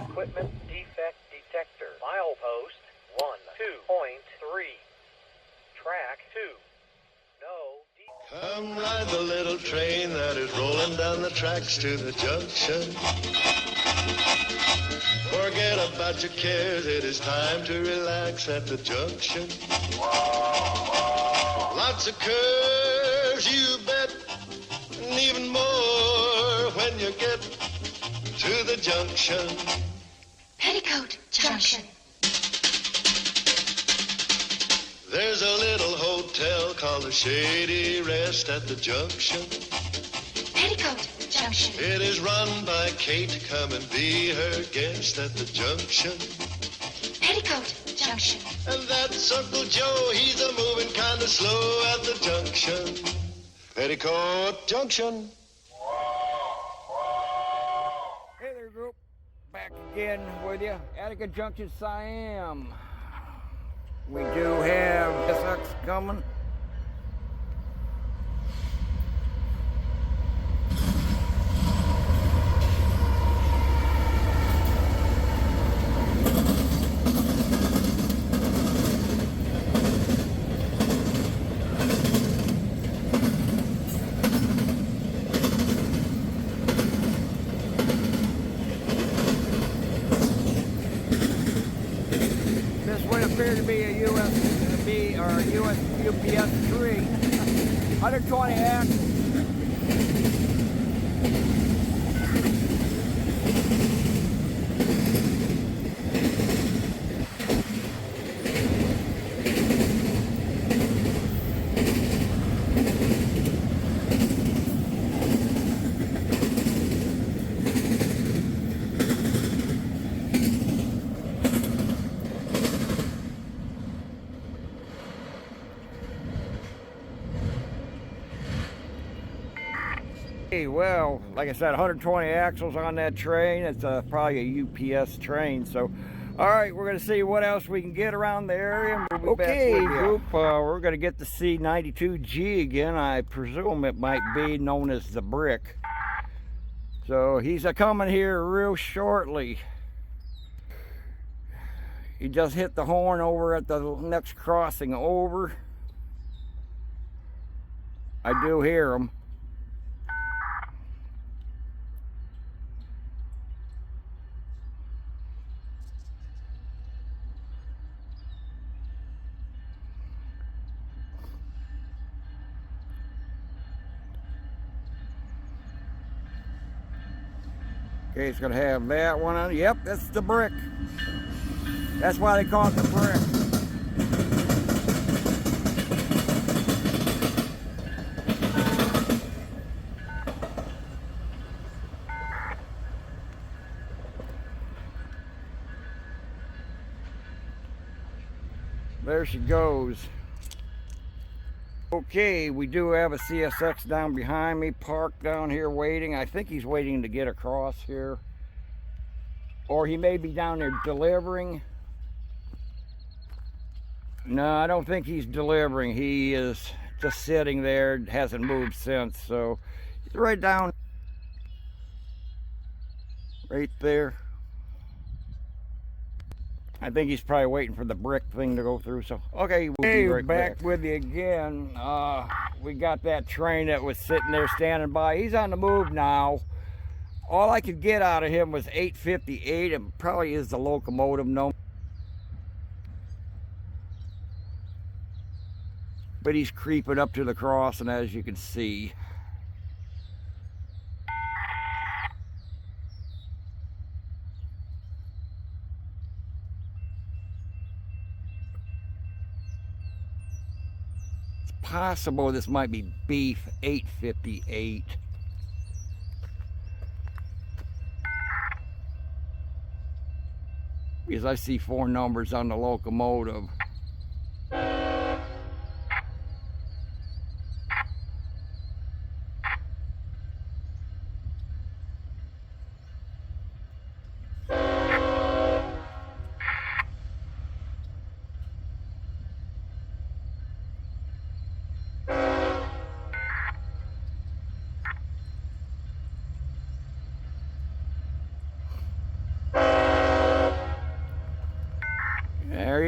Equipment defect detector. Milepost 1, 2.3. Track 2. No. Come ride the little train that is rolling down the tracks to the junction. Forget about your cares, it is time to relax at the junction. Lots of curves, you bet, and even more when you get to the junction. Petticoat Junction. There's a little hotel called the Shady Rest at the junction. Petticoat Junction. It is run by Kate. Come and be her guest at the junction. Petticoat Junction. And that's Uncle Joe. He's a moving kind of slow at the junction. Petticoat Junction. Hey there, group. Back again with you. Attica Junction, Siam. We do have SX coming. This would appear to be a USB or US UPS 3, 120 axles. Well, like I said, 120 axles on that train. It's probably a UPS train. So, all right, we're going to see what else we can get around the area. We'll okay, group, we're going to get the C92G again. I presume it might be known as the Brick. So he's coming here real shortly. He just hit the horn over at the next crossing over. I do hear him. Okay, it's gonna have that one on. Yep, that's the Brick. That's why they call it the Brick. There she goes. Okay, we do have a CSX down behind me, parked down here waiting. I think he's waiting to get across here. Or he may be down there delivering. No, I don't think he's delivering. He is just sitting there, hasn't moved since. So he's right down, right there. I think he's probably waiting for the Brick thing to go through. So okay, we'll be right back with you again. We got that train that was sitting there standing by. He's on the move now. All I could get out of him was 858. It probably is the locomotive number. But he's creeping up to the crossing, as you can see. It's possible this might be Beef 858. Because I see 4 numbers on the locomotive.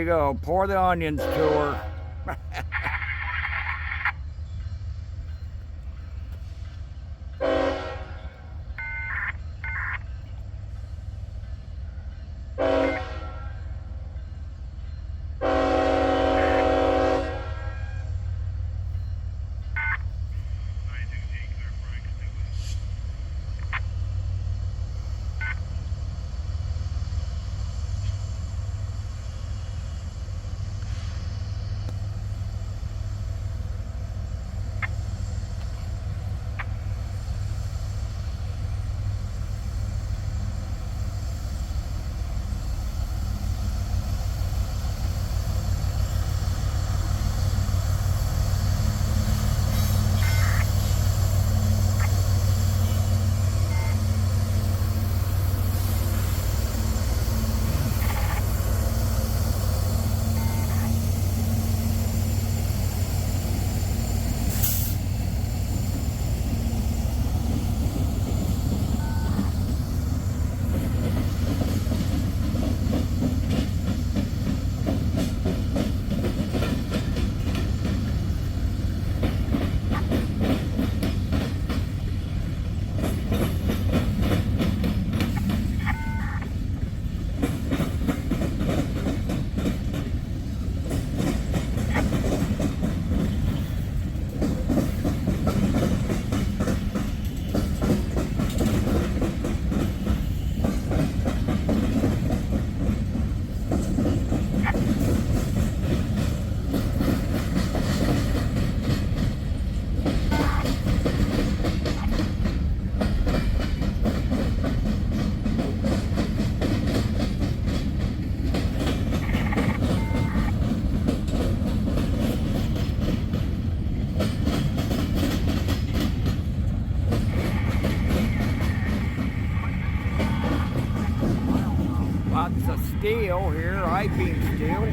go. Pour the onions to her. Steel here, I-beam steel.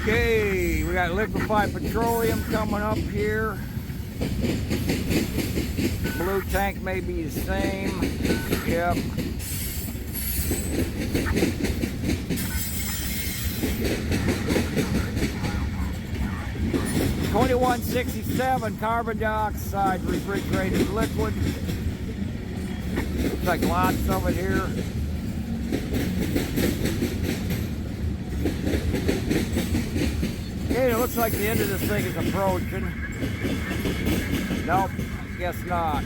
Okay, we got liquefied petroleum coming up here. Blue tank may be the same. Yep. $21.67 carbon dioxide refrigerated liquid. Looks like lots of it here. Okay, it looks like the end of this thing is approaching. Nope, guess not.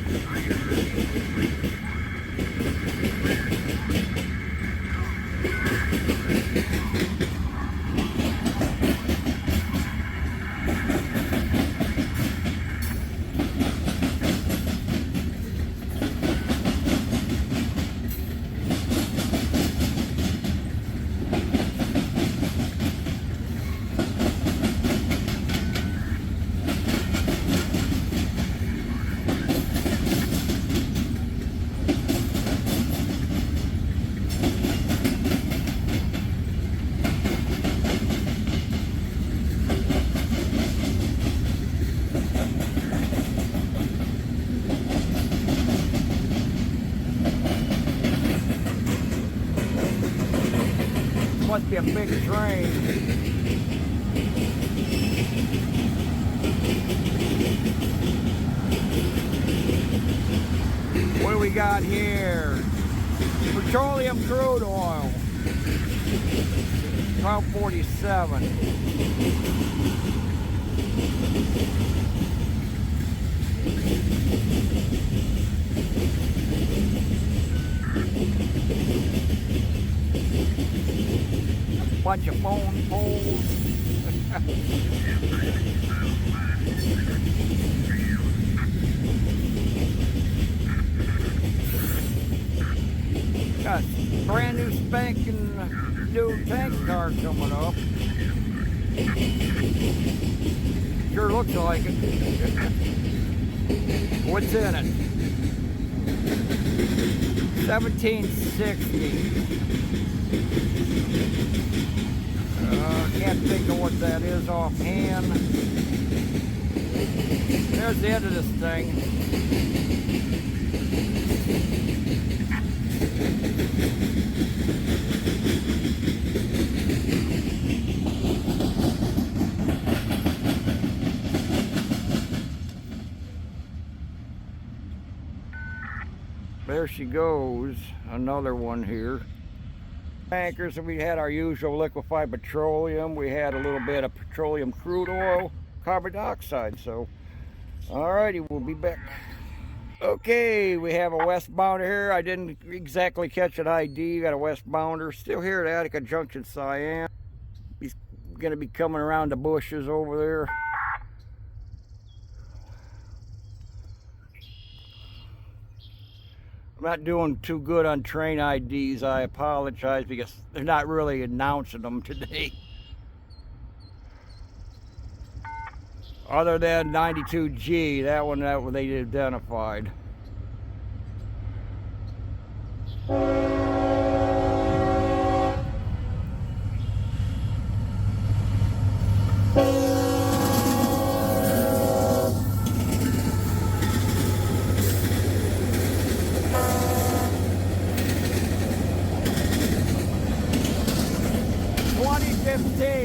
must be a big train. What do we got here? Petroleum crude oil. 1247. Bunch of phone poles. Got brand new spanking new tank car coming up. Sure looks like it. What's in it? 1760. Can't think of what that is offhand. There's the end of this thing. There she goes, another one here. Tankers, and we had our usual liquefied petroleum. We had a little bit of petroleum crude oil, carbon dioxide. So, alrighty, we'll be back. Okay, we have a westbounder here. I didn't exactly catch an ID. Got a westbounder. Still here at Attica Junction, Siam. He's gonna be coming around the bushes over there. I'm not doing too good on train IDs. I apologize because they're not really announcing them today. Other than 92G, that one they identified.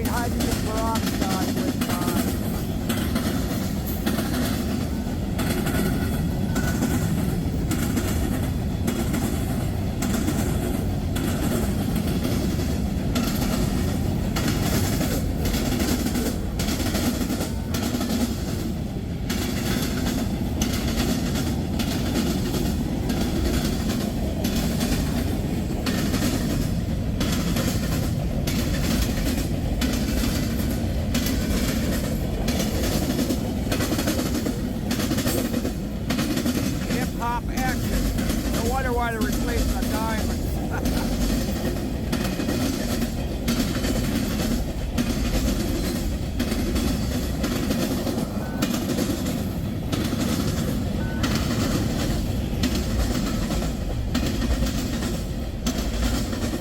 Hydrogen peroxide with time. Why to replace the diamond.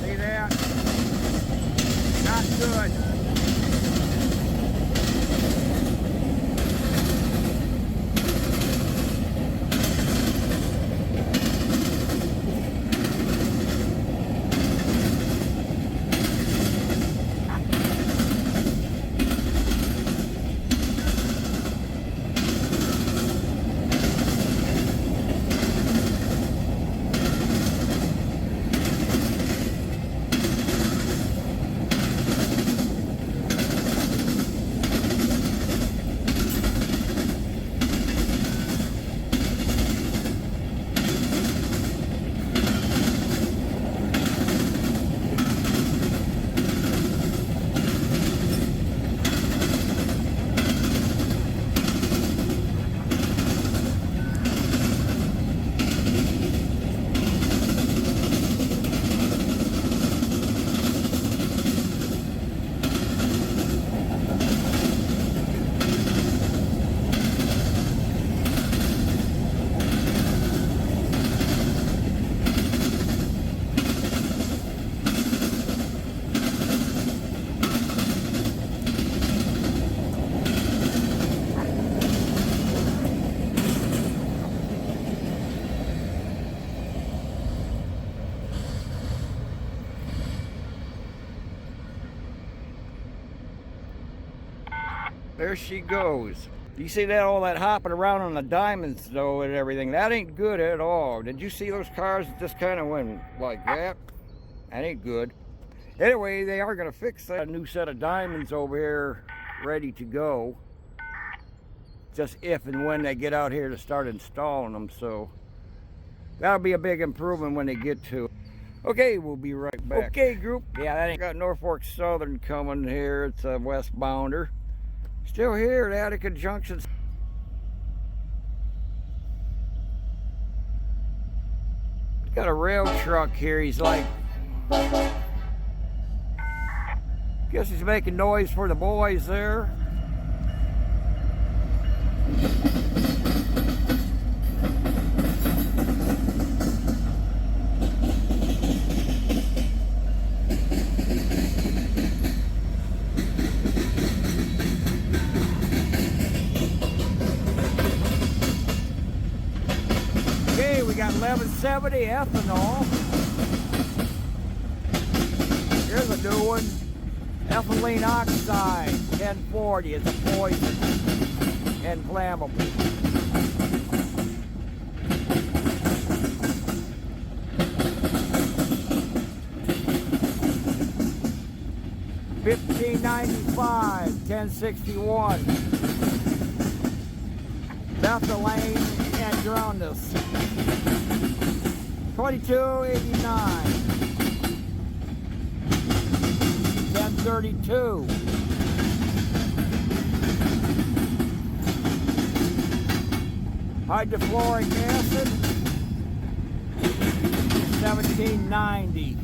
See that? Not good. there she goes. You see that, all that hopping around on the diamonds though and everything, that ain't good at all. Did you see those cars that just kind of went like that? That ain't good. Anyway, they are going to fix that. A new set of diamonds over here ready to go. Just if and when they get out here to start installing them. So that'll be a big improvement when they get to it. Okay, we'll be right back. Okay, group. Yeah, that ain't got Norfolk Southern coming here. It's a westbounder. Still here at Attica Junction. Got a rail truck here. He's like, guess he's making noise for the boys there. Okay, we got 1170 ethanol. Here's a new one. Ethylene oxide, 1040. It's a poison and flammable. $15.95, 1061. Methylene and drowness. $22.89. 1032. Hydrofluoric acid, $17.90.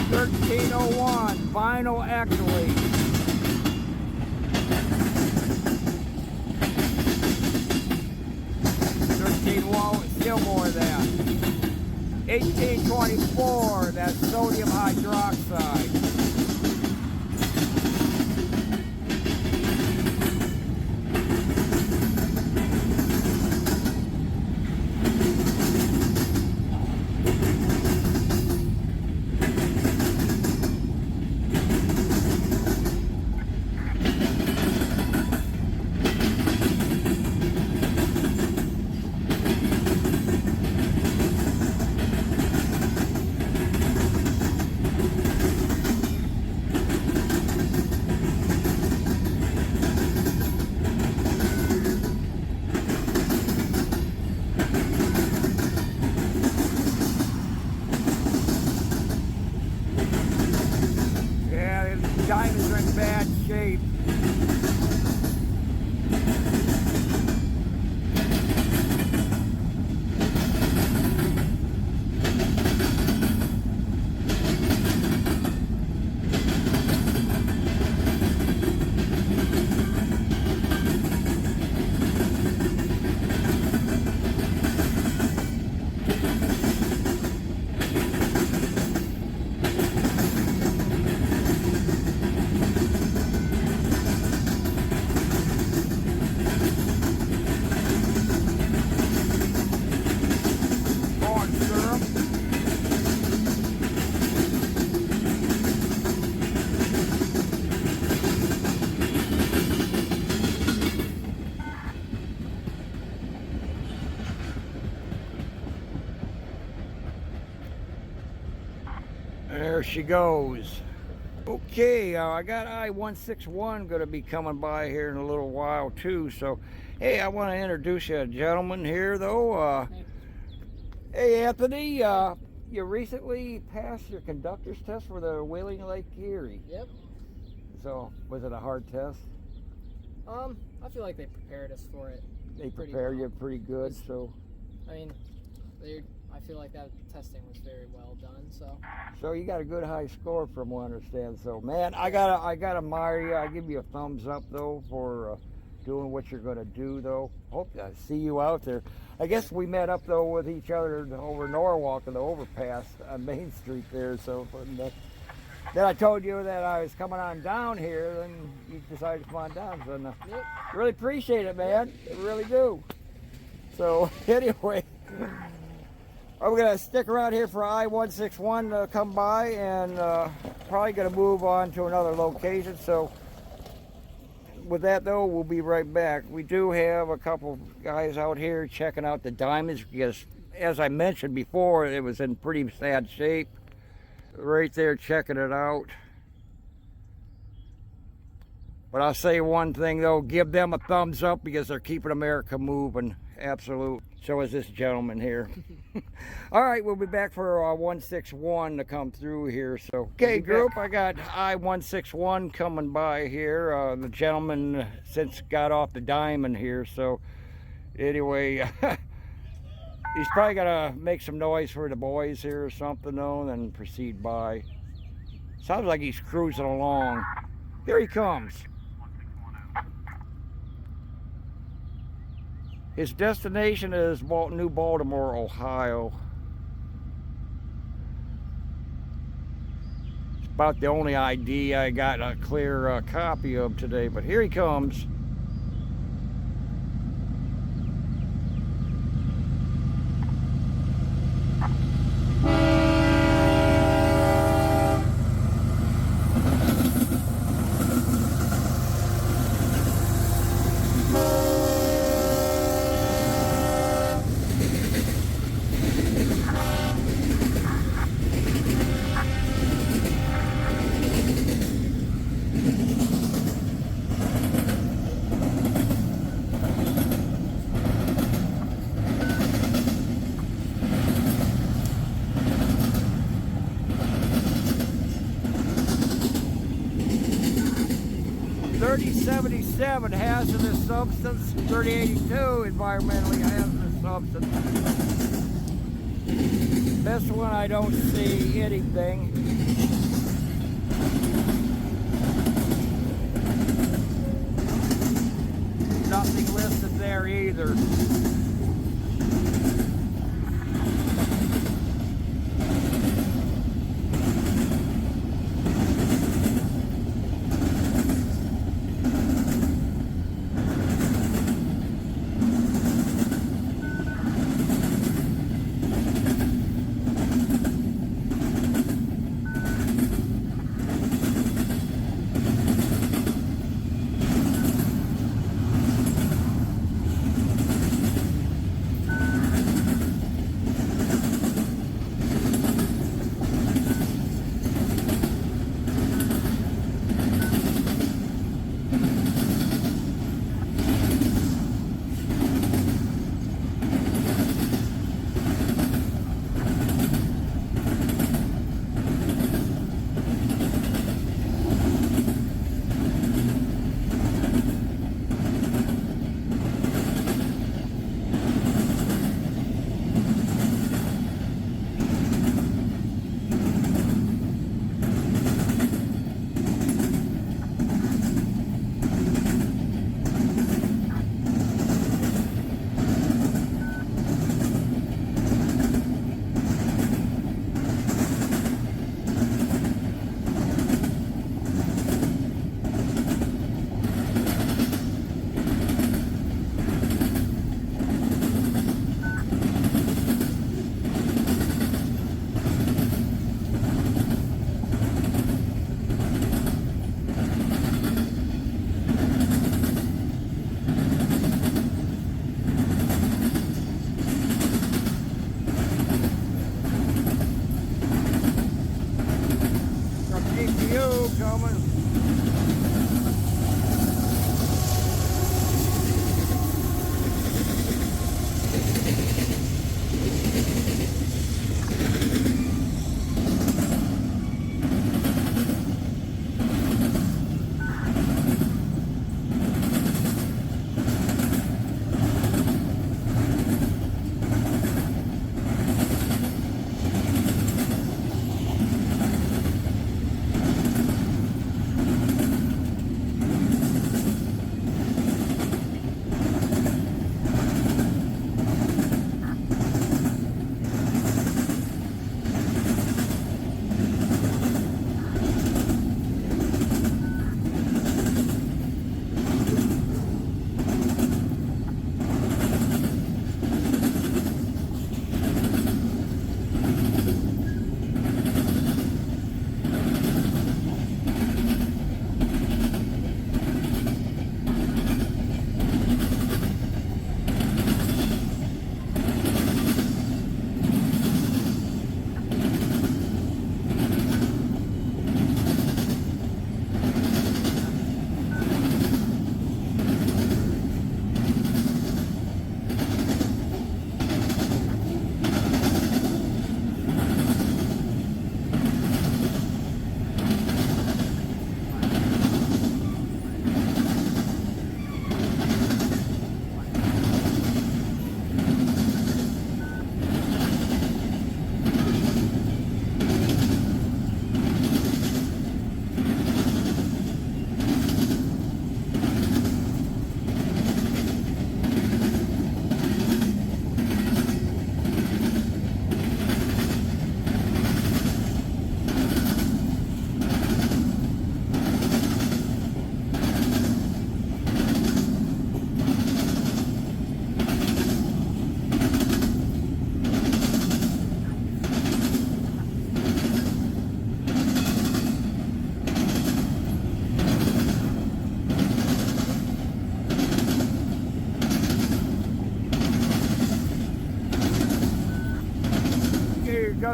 $13.01. Vinyl acrylate. Still more of that. 1824, that's sodium hydroxide. Diamonds are in bad shape. There she goes. Okay, I got I-161 going to be coming by here in a little while too. So, hey, I want to introduce you a gentleman here though. Hey, Anthony, you recently passed your conductor's test for the Whaling Lake Erie. Yep. So, was it a hard test? I feel like they prepared us for it. They prepared you pretty good, so. I mean, I feel like that testing was very well done, so. So you got a good high score from what I understand. So man, I gotta admire you. I give you a thumbs up though for doing what you're gonna do though. Hope to see you out there. I guess we met up though with each other over Norwalk in the overpass on Main Street there. So Then I told you that I was coming on down here, and you decided to come on down. So Yep. really appreciate it, man. I really do. So anyway, I'm gonna stick around here for I-161 to come by, and probably gonna move on to another location. So with that though, we'll be right back. We do have a couple guys out here checking out the diamonds because, as I mentioned before, it was in pretty sad shape. Right there checking it out. But I'll say one thing though, give them a thumbs up because they're keeping America moving. Absolute. So is this gentleman here. All right, we'll be back for 161 to come through here. So, okay, group, I got I-161 coming by here. The gentleman since got off the diamond here. So, anyway, he's probably gonna make some noise for the boys here or something though, and then proceed by. Sounds like he's cruising along. Here he comes. His destination is New Baltimore, Ohio. It's about the only ID I got a clear copy of today, but here he comes. .3077 hazardous substance, 3082 environmentally hazardous substance. This one I don't see anything. Nothing listed there either.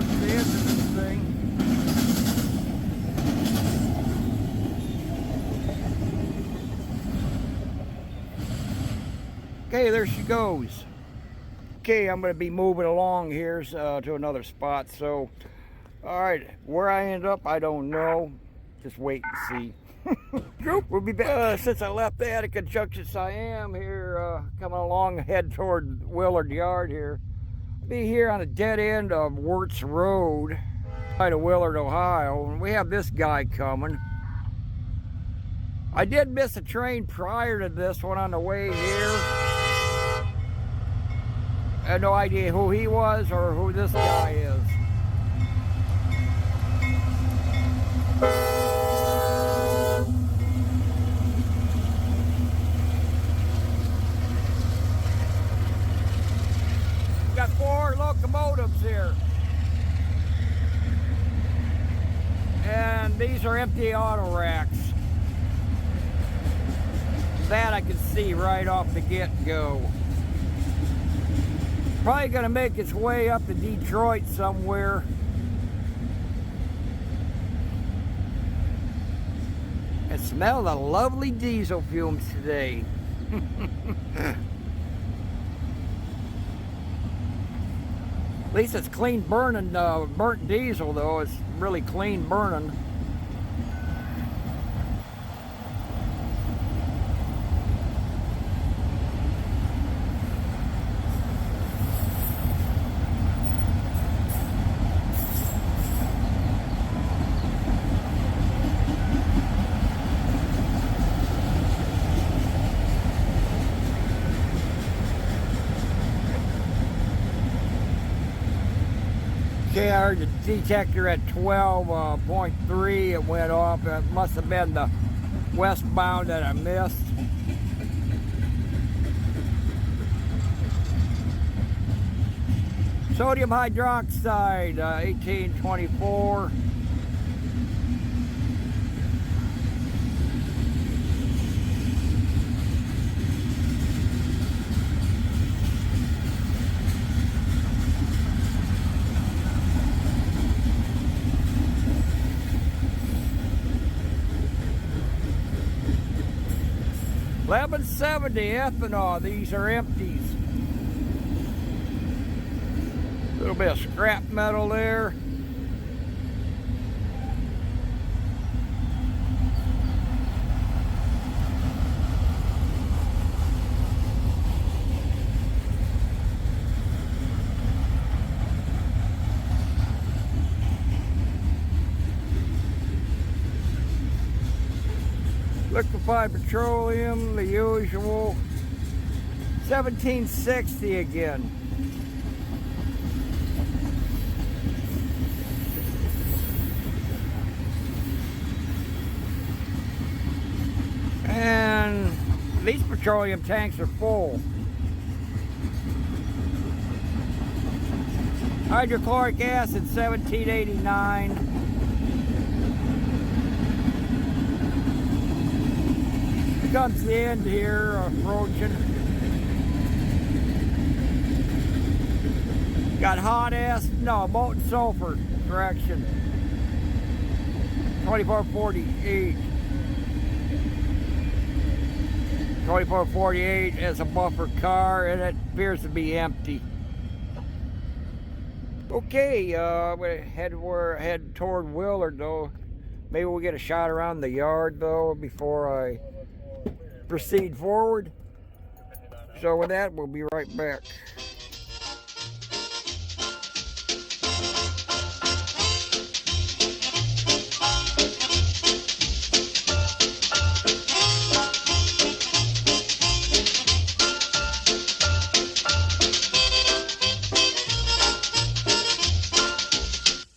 towards the end of this thing. Okay, there she goes. Okay, I'm going to be moving along here to another spot. So, all right, where I end up, I don't know. Just wait and see. We'll be back. Since I left the Attica Junction, Siam here, coming along, head toward Willard Yard here. I'll be here on a dead end of Wirtz Road, side of Willard, Ohio, and we have this guy coming. I did miss a train prior to this one on the way here. I had no idea who he was or who this guy is. Got 4 locomotives here. And these are empty auto racks. That I can see right off the get-go. Probably gonna make its way up to Detroit somewhere. And smell the lovely diesel fumes today. At least it's clean burning, burnt diesel though. It's really clean burning. Okay, I heard the detector at 12.3. It went off. It must have been the westbound that I missed. Sodium hydroxide, 1824. $11.70 ethanol. These are empties. A little bit of scrap metal there. Liquefied petroleum, the usual. 1760 again. And these petroleum tanks are full. Hydrochloric acid, 1789. Comes the end here, approaching. Got hot acid, no, molten sulfur, correction. 2448. 2448 as a buffer car, and it appears to be empty. Okay, we're head toward Willard though. Maybe we'll get a shot around the yard though before I proceed forward. So with that, we'll be right back.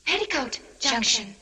Petticoat Junction.